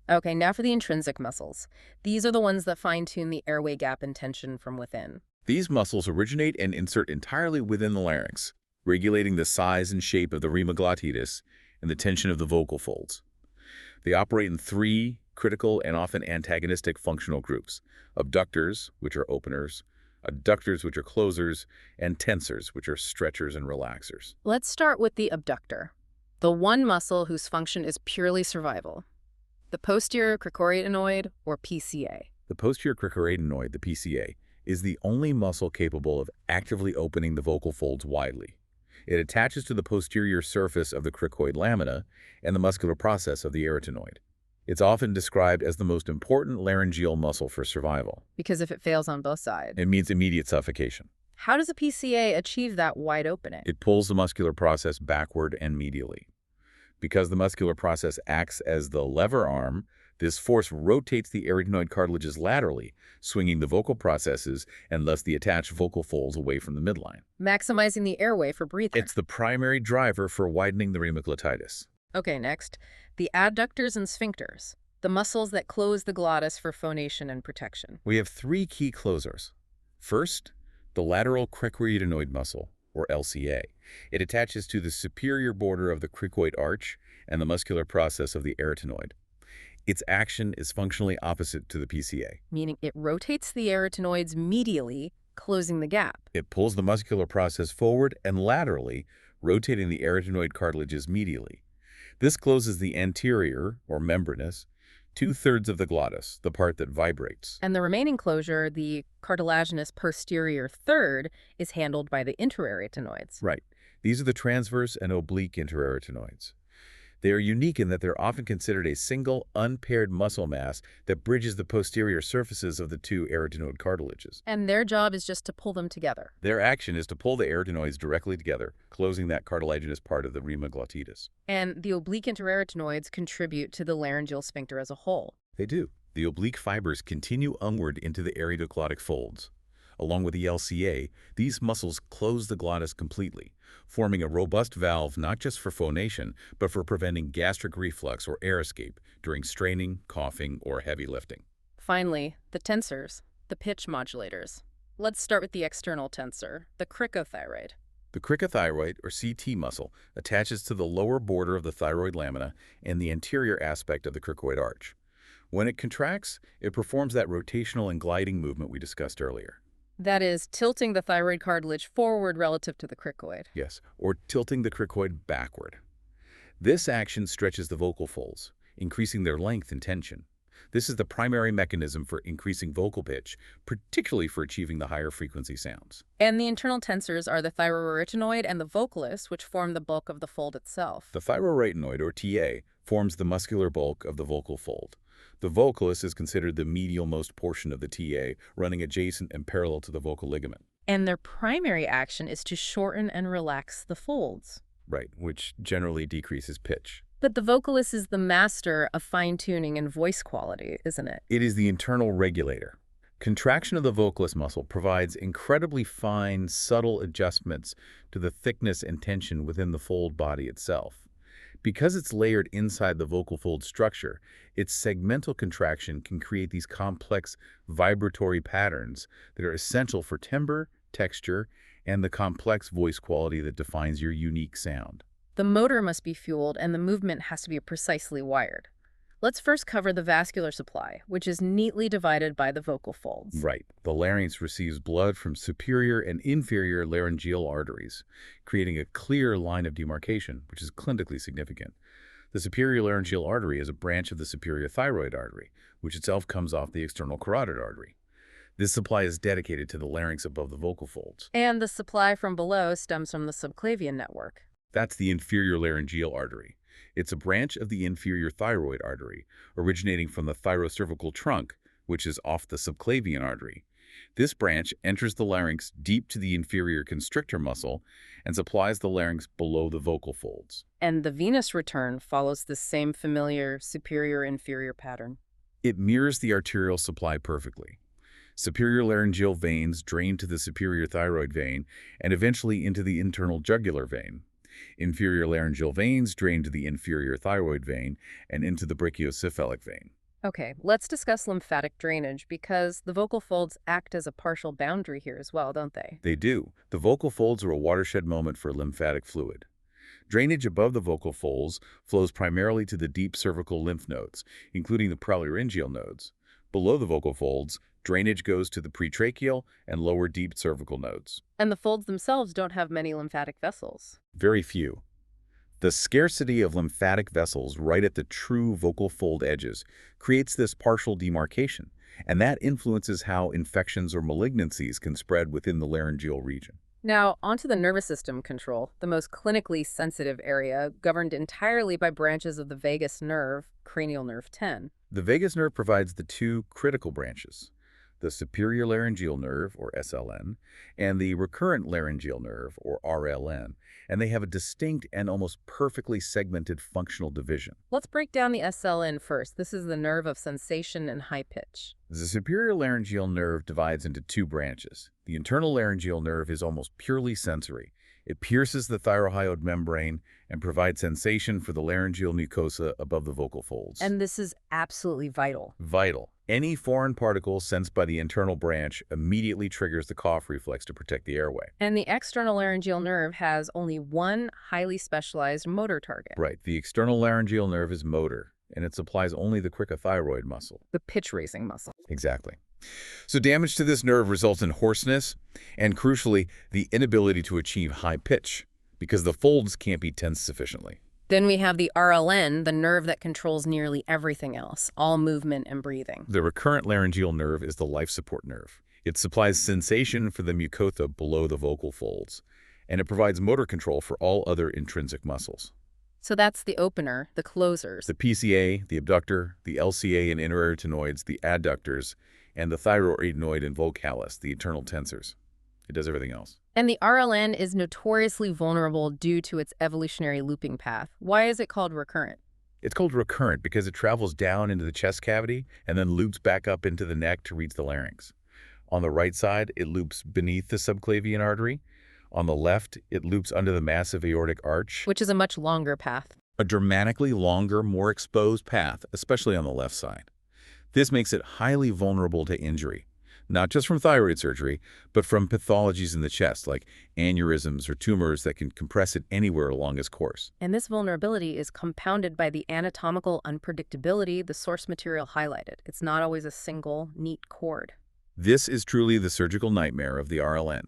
Okay, now for the intrinsic muscles. These are the ones that fine-tune the airway gap and tension from within. These muscles originate and insert entirely within the larynx, regulating the size and shape of the rima glottis and the tension of the vocal folds. They operate in three critical and often antagonistic functional groups: abductors, which are openers, adductors, which are closers, and tensors, which are stretchers and relaxers. Let's start with the abductor, the one muscle whose function is purely survival. The posterior cricoidinoid, or PCA. The posterior cricoidinoid, the PCA, is the only muscle capable of actively opening the vocal folds widely. It attaches to the posterior surface of the cricoid lamina and the muscular process of the arytenoid. It's often described as the most important laryngeal muscle for survival. Because if it fails on both sides. It means immediate suffocation. How does a PCA achieve that wide opening? It pulls the muscular process backward and medially. Because the muscular process acts as the lever arm, this force rotates the arytenoid cartilages laterally, swinging the vocal processes and thus the attached vocal folds away from the midline. Maximizing the airway for breathing. It's the primary driver for widening the rima glottis. Okay, next, the adductors and sphincters, the muscles that close the glottis for phonation and protection. We have three key closers. First, the lateral cricoidinoid muscle, or LCA. It attaches to the superior border of the cricoid arch and the muscular process of the arytenoid. Its action is functionally opposite to the PCA. Meaning it rotates the arytenoids medially, closing the gap. It pulls the muscular process forward and laterally, rotating the arytenoid cartilages medially. This closes the anterior, or membranous, two-thirds of the glottis, the part that vibrates. And the remaining closure, the cartilaginous posterior third, is handled by the interarytenoids. Right. These are the transverse and oblique interarytenoids. They are unique in that they're often considered a single, unpaired muscle mass that bridges the posterior surfaces of the two arytenoid cartilages. And their job is just to pull them together. Their action is to pull the arytenoids directly together, closing that cartilaginous part of the rima glottis. And the oblique interarytenoids contribute to the laryngeal sphincter as a whole. They do. The oblique fibers continue onward into the arydoglotic folds. Along with the LCA, these muscles close the glottis completely, forming a robust valve not just for phonation, but for preventing gastric reflux or air escape during straining, coughing, or heavy lifting. Finally, the tensors, the pitch modulators. Let's start with the external tensor, the cricothyroid. The cricothyroid, or CT muscle, attaches to the lower border of the thyroid lamina and the anterior aspect of the cricoid arch. When it contracts, it performs that rotational and gliding movement we discussed earlier. That is, tilting the thyroid cartilage forward relative to the cricoid. Yes, or tilting the cricoid backward. This action stretches the vocal folds, increasing their length and tension. This is the primary mechanism for increasing vocal pitch, particularly for achieving the higher frequency sounds. And the internal tensors are the thyroarytenoid and the vocalus, which form the bulk of the fold itself. The thyroarytenoid, or TA, forms the muscular bulk of the vocal fold. The vocalus is considered the medial-most portion of the TA, running adjacent and parallel to the vocal ligament. And their primary action is to shorten and relax the folds. Right, which generally decreases pitch. But the vocalus is the master of fine-tuning and voice quality, isn't it? It is the internal regulator. Contraction of the vocalus muscle provides incredibly fine, subtle adjustments to the thickness and tension within the fold body itself. Because it's layered inside the vocal fold structure, its segmental contraction can create these complex vibratory patterns that are essential for timbre, texture, and the complex voice quality that defines your unique sound. The motor must be fueled and the movement has to be precisely wired. Let's first cover the vascular supply, which is neatly divided by the vocal folds. Right. The larynx receives blood from superior and inferior laryngeal arteries, creating a clear line of demarcation, which is clinically significant. The superior laryngeal artery is a branch of the superior thyroid artery, which itself comes off the external carotid artery. This supply is dedicated to the larynx above the vocal folds. And the supply from below stems from the subclavian network. That's the inferior laryngeal artery. It's a branch of the inferior thyroid artery, originating from the thyrocervical trunk, which is off the subclavian artery. This branch enters the larynx deep to the inferior constrictor muscle and supplies the larynx below the vocal folds. And the venous return follows the same familiar superior-inferior pattern. It mirrors the arterial supply perfectly. Superior laryngeal veins drain to the superior thyroid vein and eventually into the internal jugular vein. Inferior laryngeal veins drain to the inferior thyroid vein and into the brachiocephalic vein. Okay, let's discuss lymphatic drainage because the vocal folds act as a partial boundary here as well, don't they? They do. The vocal folds are a watershed moment for lymphatic fluid. Drainage above the vocal folds flows primarily to the deep cervical lymph nodes, including the prelaryngeal nodes. Below the vocal folds, drainage goes to the pretracheal and lower deep cervical nodes. And the folds themselves don't have many lymphatic vessels. Very few. The scarcity of lymphatic vessels right at the true vocal fold edges creates this partial demarcation, and that influences how infections or malignancies can spread within the laryngeal region. Now, onto the nervous system control, the most clinically sensitive area, governed entirely by branches of the vagus nerve, cranial nerve 10. The vagus nerve provides the two critical branches, the superior laryngeal nerve, or SLN, and the recurrent laryngeal nerve, or RLN, and they have a distinct and almost perfectly segmented functional division. Let's break down the SLN first. This is the nerve of sensation and high pitch. The superior laryngeal nerve divides into two branches. The internal laryngeal nerve is almost purely sensory. It pierces the thyrohyoid membrane and provides sensation for the laryngeal mucosa above the vocal folds. And this is absolutely vital. Vital. Any foreign particle sensed by the internal branch immediately triggers the cough reflex to protect the airway. And the external laryngeal nerve has only one highly specialized motor target. Right. The external laryngeal nerve is motor, and it supplies only the cricothyroid muscle. The pitch-raising muscle. Exactly. So damage to this nerve results in hoarseness and, crucially, the inability to achieve high pitch because the folds can't be tensed sufficiently. Then we have the RLN, the nerve that controls nearly everything else, all movement and breathing. The recurrent laryngeal nerve is the life support nerve. It supplies sensation for the mucosa below the vocal folds, and it provides motor control for all other intrinsic muscles. So that's the opener, the closers. The PCA, the abductor, the LCA and interarytenoids, the adductors, and the thyroarytenoid and vocalis, the internal tensors. It does everything else. And the RLN is notoriously vulnerable due to its evolutionary looping path. Why is it called recurrent? It's called recurrent because it travels down into the chest cavity and then loops back up into the neck to reach the larynx. On the right side, it loops beneath the subclavian artery. On the left, it loops under the massive aortic arch. Which is a much longer path. A dramatically longer, more exposed path, especially on the left side. This makes it highly vulnerable to injury. not just from thyroid surgery, but from pathologies in the chest, like aneurysms or tumors that can compress it anywhere along its course. And this vulnerability is compounded by the anatomical unpredictability the source material highlighted. It's not always a single, neat cord. This is truly the surgical nightmare of the RLN.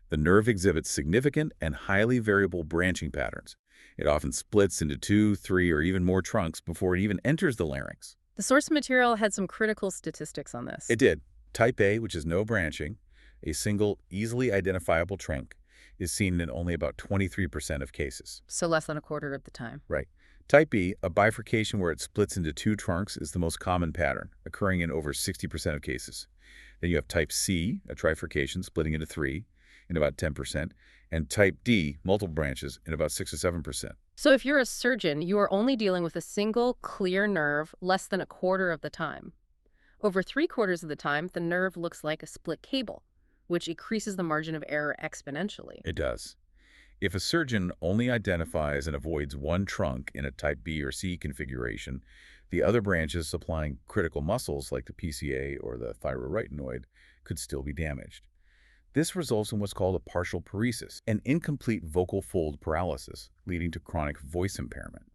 The nerve exhibits significant and highly variable branching patterns. It often splits into 2, 3, or even more trunks before it even enters the larynx. The source material had some critical statistics on this. It did. Type A, which is no branching, a single, easily identifiable trunk, is seen in only about 23% of cases. So less than a quarter of the time. Right. Type B, a bifurcation where it splits into 2 trunks, is the most common pattern, occurring in over 60% of cases. Then you have Type C, a trifurcation splitting into 3, in about 10%, and Type D, multiple branches, in about 6 or 7%. So if you're a surgeon, you are only dealing with a single, clear nerve less than a quarter of the time. Over 3/4 of the time, the nerve looks like a split cable, which increases the margin of error exponentially. It does. If a surgeon only identifies and avoids one trunk in a Type B or C configuration, the other branches supplying critical muscles like the PCA or the thyroretinoid could still be damaged. This results in what's called a partial paresis, an incomplete vocal fold paralysis, leading to chronic voice impairment.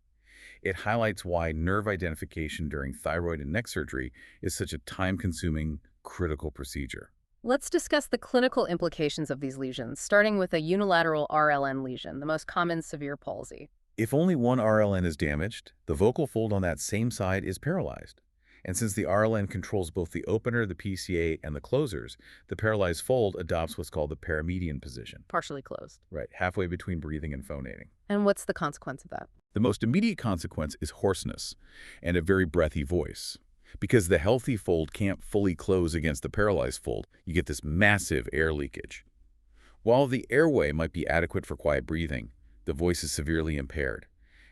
It highlights why nerve identification during thyroid and neck surgery is such a time-consuming, critical procedure. Let's discuss the clinical implications of these lesions, starting with a unilateral RLN lesion, the most common severe palsy. If only one RLN is damaged, the vocal fold on that same side is paralyzed. And since the RLN controls both the opener, the PCA, and the closers, the paralyzed fold adopts what's called the paramedian position. Partially closed. Right, halfway between breathing and phonating. And what's the consequence of that? The most immediate consequence is hoarseness and a very breathy voice. Because the healthy fold can't fully close against the paralyzed fold, you get this massive air leakage. While the airway might be adequate for quiet breathing, the voice is severely impaired,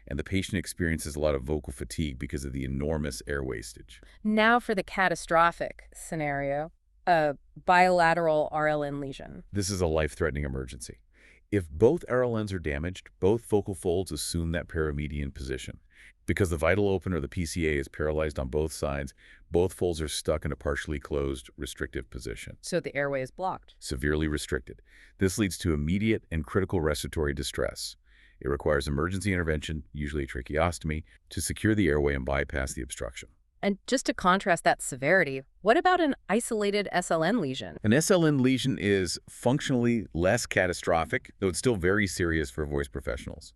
and the patient experiences a lot of vocal fatigue because of the enormous air wastage. Now for the catastrophic scenario, a bilateral RLN lesion. This is a life-threatening emergency. If both RLNs are damaged, both vocal folds assume that paramedian position. Because the vital opener, the PCA, is paralyzed on both sides, both folds are stuck in a partially closed, restrictive position. So the airway is blocked. Severely restricted. This leads to immediate and critical respiratory distress. It requires emergency intervention, usually a tracheostomy, to secure the airway and bypass the obstruction. And just to contrast that severity, what about an isolated SLN lesion? An SLN lesion is functionally less catastrophic, though it's still very serious for voice professionals.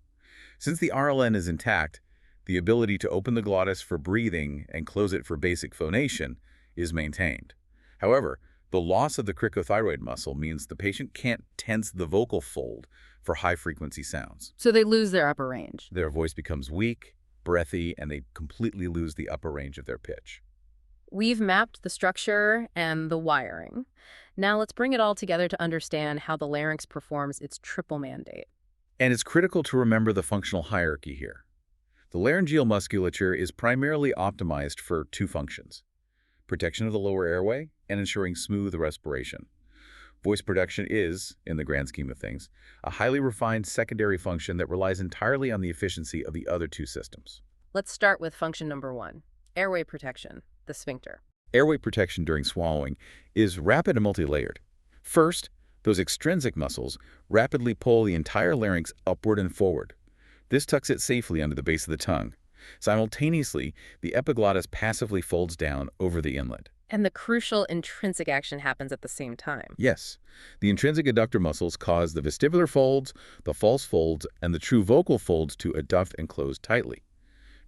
Since the RLN is intact, the ability to open the glottis for breathing and close it for basic phonation is maintained. However, the loss of the cricothyroid muscle means the patient can't tense the vocal fold for high-frequency sounds. So they lose their upper range. Their voice becomes weak, breathy, and they completely lose the upper range of their pitch. We've mapped the structure and the wiring. Now let's bring it all together to understand how the larynx performs its triple mandate. And it's critical to remember the functional hierarchy here. The laryngeal musculature is primarily optimized for 2 functions: protection of the lower airway and ensuring smooth respiration. Voice production is, in the grand scheme of things, a highly refined secondary function that relies entirely on the efficiency of the other 2 systems. Let's start with function number 1, airway protection, the sphincter. Airway protection during swallowing is rapid and multi-layered. First, those extrinsic muscles rapidly pull the entire larynx upward and forward. This tucks it safely under the base of the tongue. Simultaneously, the epiglottis passively folds down over the inlet. And the crucial intrinsic action happens at the same time. Yes, the intrinsic adductor muscles cause the vestibular folds, the false folds, and the true vocal folds to adduct and close tightly.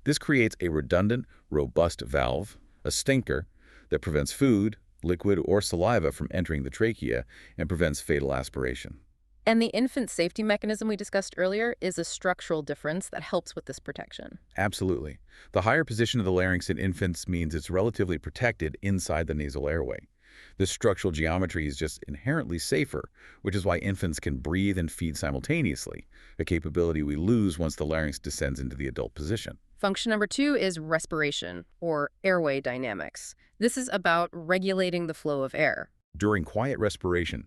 This creates a redundant, robust valve, a sphincter, that prevents food, liquid, or saliva from entering the trachea and prevents fatal aspiration. And the infant safety mechanism we discussed earlier is a structural difference that helps with this protection. Absolutely. The higher position of the larynx in infants means it's relatively protected inside the nasal airway. This structural geometry is just inherently safer, which is why infants can breathe and feed simultaneously, a capability we lose once the larynx descends into the adult position. Function number 2 is respiration, or airway dynamics. This is about regulating the flow of air. During quiet respiration,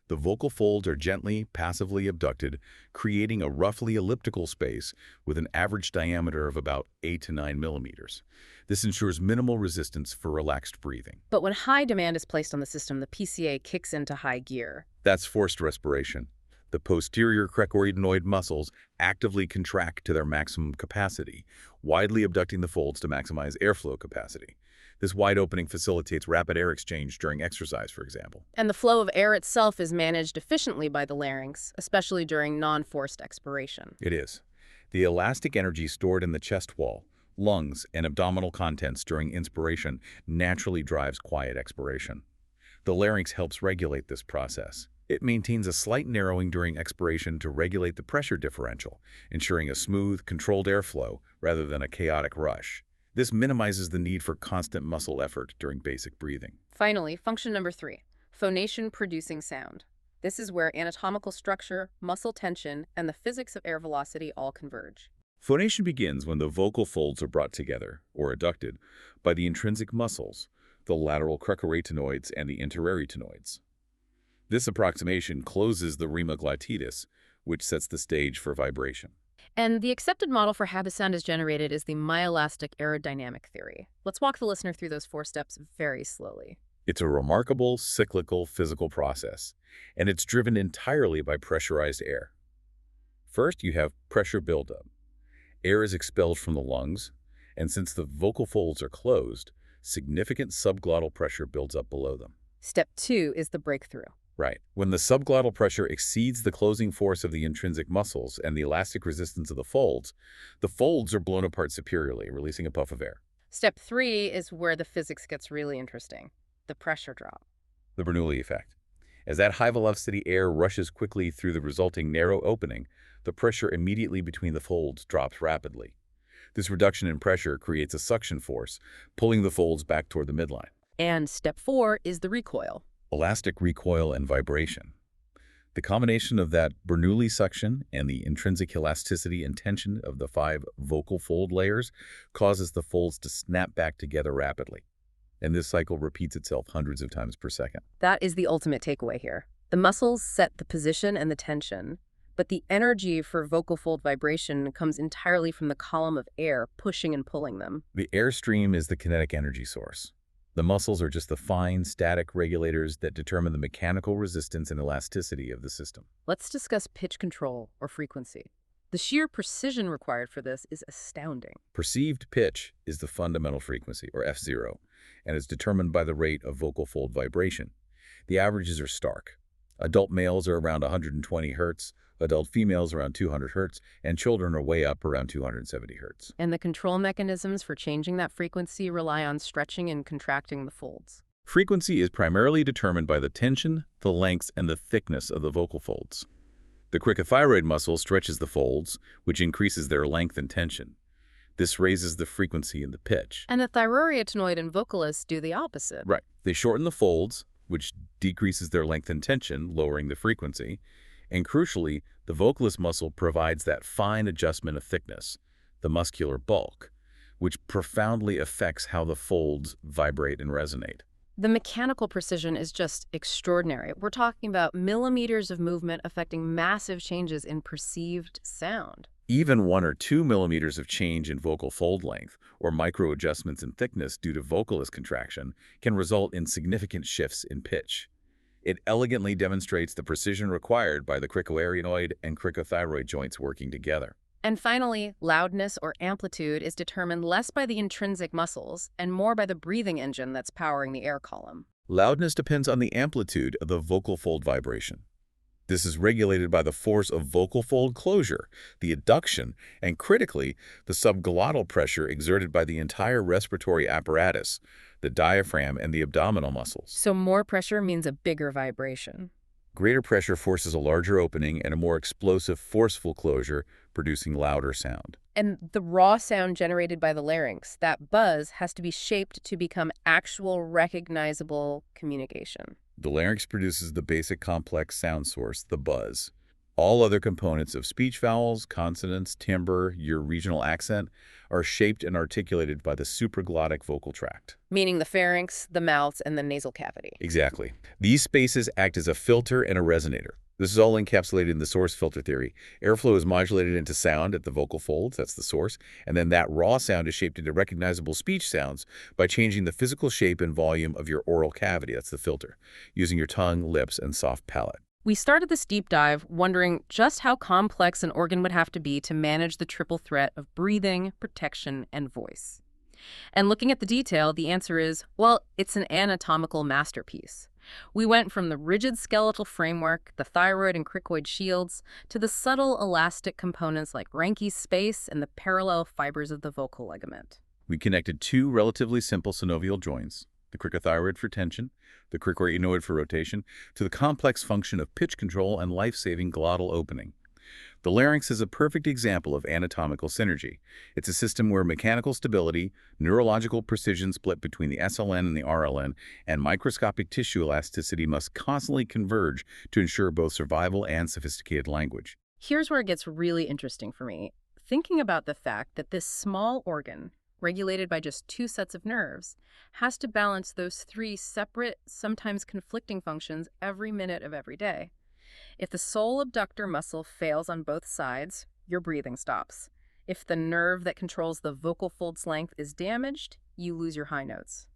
The vocal folds are gently, passively abducted, creating a roughly elliptical space with an average diameter of about 8 to 9 millimeters. This ensures minimal resistance for relaxed breathing. But when high demand is placed on the system, the PCA kicks into high gear. That's forced respiration. The posterior cricoidnoid muscles actively contract to their maximum capacity, widely abducting the folds to maximize airflow capacity. This wide opening facilitates rapid air exchange during exercise, for example. And the flow of air itself is managed efficiently by the larynx, especially during non-forced expiration. It is. The elastic energy stored in the chest wall, lungs, and abdominal contents during inspiration naturally drives quiet expiration. The larynx helps regulate this process. It maintains a slight narrowing during expiration to regulate the pressure differential, ensuring a smooth, controlled airflow rather than a chaotic rush. This minimizes the need for constant muscle effort during basic breathing. Finally, function number 3, phonation-producing sound. This is where anatomical structure, muscle tension, and the physics of air velocity all converge. Phonation begins when the vocal folds are brought together, or adducted, by the intrinsic muscles, the lateral cricoretinoids and the interarytenoids. This approximation closes the rima glottis, which sets the stage for vibration. And the accepted model for how the sound is generated is the myoelastic aerodynamic theory. Let's walk the listener through those 4 steps very slowly. It's a remarkable, cyclical, physical process, and it's driven entirely by pressurized air. First, you have pressure buildup. Air is expelled from the lungs, and since the vocal folds are closed, significant subglottal pressure builds up below them. Step 2 is the breakthrough. Right. When the subglottal pressure exceeds the closing force of the intrinsic muscles and the elastic resistance of the folds are blown apart superiorly, releasing a puff of air. Step 3 is where the physics gets really interesting, the pressure drop. The Bernoulli effect. As that high-velocity air rushes quickly through the resulting narrow opening, the pressure immediately between the folds drops rapidly. This reduction in pressure creates a suction force, pulling the folds back toward the midline. And step 4 is the recoil. Elastic recoil and vibration. The combination of that Bernoulli suction and the intrinsic elasticity and tension of the 5 vocal fold layers causes the folds to snap back together rapidly. And this cycle repeats itself hundreds of times per second. That is the ultimate takeaway here. The muscles set the position and the tension, but the energy for vocal fold vibration comes entirely from the column of air pushing and pulling them. The airstream is the kinetic energy source. The muscles are just the fine, static regulators that determine the mechanical resistance and elasticity of the system. Let's discuss pitch control, or frequency. The sheer precision required for this is astounding. Perceived pitch is the fundamental frequency, or F0, and is determined by the rate of vocal fold vibration. The averages are stark. Adult males are around 120 hertz, adult females around 200 hertz, and children are way up around 270 hertz. And the control mechanisms for changing that frequency rely on stretching and contracting the folds. Frequency is primarily determined by the tension, the length, and the thickness of the vocal folds. The cricothyroid muscle stretches the folds, which increases their length and tension. This raises the frequency and the pitch. And the thyroarytenoid and vocalists do the opposite. Right. They shorten the folds, which decreases their length and tension, lowering the frequency. And crucially, the vocalist muscle provides that fine adjustment of thickness, the muscular bulk, which profoundly affects how the folds vibrate and resonate. The mechanical precision is just extraordinary. We're talking about millimeters of movement affecting massive changes in perceived sound. Even 1 or 2 millimeters of change in vocal fold length or micro adjustments in thickness due to vocalist contraction can result in significant shifts in pitch. It elegantly demonstrates the precision required by the cricoarynoid and cricothyroid joints working together. And finally, loudness or amplitude is determined less by the intrinsic muscles and more by the breathing engine that's powering the air column. Loudness depends on the amplitude of the vocal fold vibration. This is regulated by the force of vocal fold closure, the adduction, and critically, the subglottal pressure exerted by the entire respiratory apparatus, the diaphragm and the abdominal muscles. So more pressure means a bigger vibration. Greater pressure forces a larger opening and a more explosive, forceful closure, producing louder sound. And the raw sound generated by the larynx, that buzz, has to be shaped to become actual recognizable communication. The larynx produces the basic complex sound source, the buzz, All other components of speech vowels, consonants, timbre, your regional accent are shaped and articulated by the supraglottic vocal tract. Meaning the pharynx, the mouth, and the nasal cavity. Exactly. These spaces act as a filter and a resonator. This is all encapsulated in the source filter theory. Airflow is modulated into sound at the vocal folds, that's the source, and then that raw sound is shaped into recognizable speech sounds by changing the physical shape and volume of your oral cavity, that's the filter, using your tongue, lips, and soft palate. We started this deep dive wondering just how complex an organ would have to be to manage the triple threat of breathing, protection, and voice. And looking at the detail, the answer is, well, it's an anatomical masterpiece. We went from the rigid skeletal framework, the thyroid and cricoid shields, to the subtle elastic components like Ranke's space and the parallel fibers of the vocal ligament. We connected two relatively simple synovial joints, the cricothyroid for tension, the cricoenoid for rotation, to the complex function of pitch control and life-saving glottal opening. The larynx is a perfect example of anatomical synergy. It's a system where mechanical stability, neurological precision split between the SLN and the RLN, and microscopic tissue elasticity must constantly converge to ensure both survival and sophisticated language. Here's where it gets really interesting for me. Thinking about the fact that this small organ, regulated by just two sets of nerves, has to balance those three separate, sometimes conflicting functions every minute of every day. If the sole abductor muscle fails on both sides, your breathing stops. If the nerve that controls the vocal fold's length is damaged, you lose your high notes.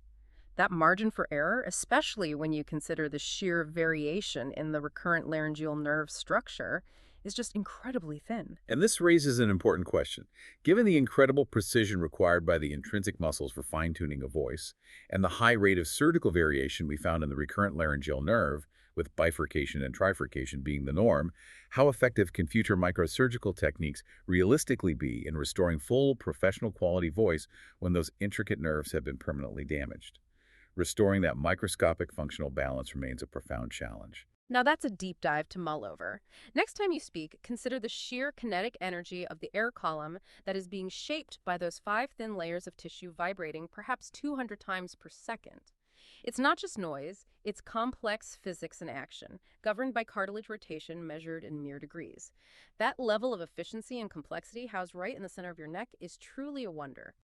That margin for error, especially when you consider the sheer variation in the recurrent laryngeal nerve structure, is just incredibly thin. And this raises an important question. Given the incredible precision required by the intrinsic muscles for fine-tuning a voice, and the high rate of surgical variation we found in the recurrent laryngeal nerve, with bifurcation and trifurcation being the norm, how effective can future microsurgical techniques realistically be in restoring full professional quality voice when those intricate nerves have been permanently damaged? Restoring that microscopic functional balance remains a profound challenge. Now that's a deep dive to mull over. Next time you speak, consider the sheer kinetic energy of the air column that is being shaped by those 5 thin layers of tissue vibrating perhaps 200 times per second. It's not just noise, it's complex physics in action, governed by cartilage rotation measured in mere degrees. That level of efficiency and complexity housed right in the center of your neck is truly a wonder.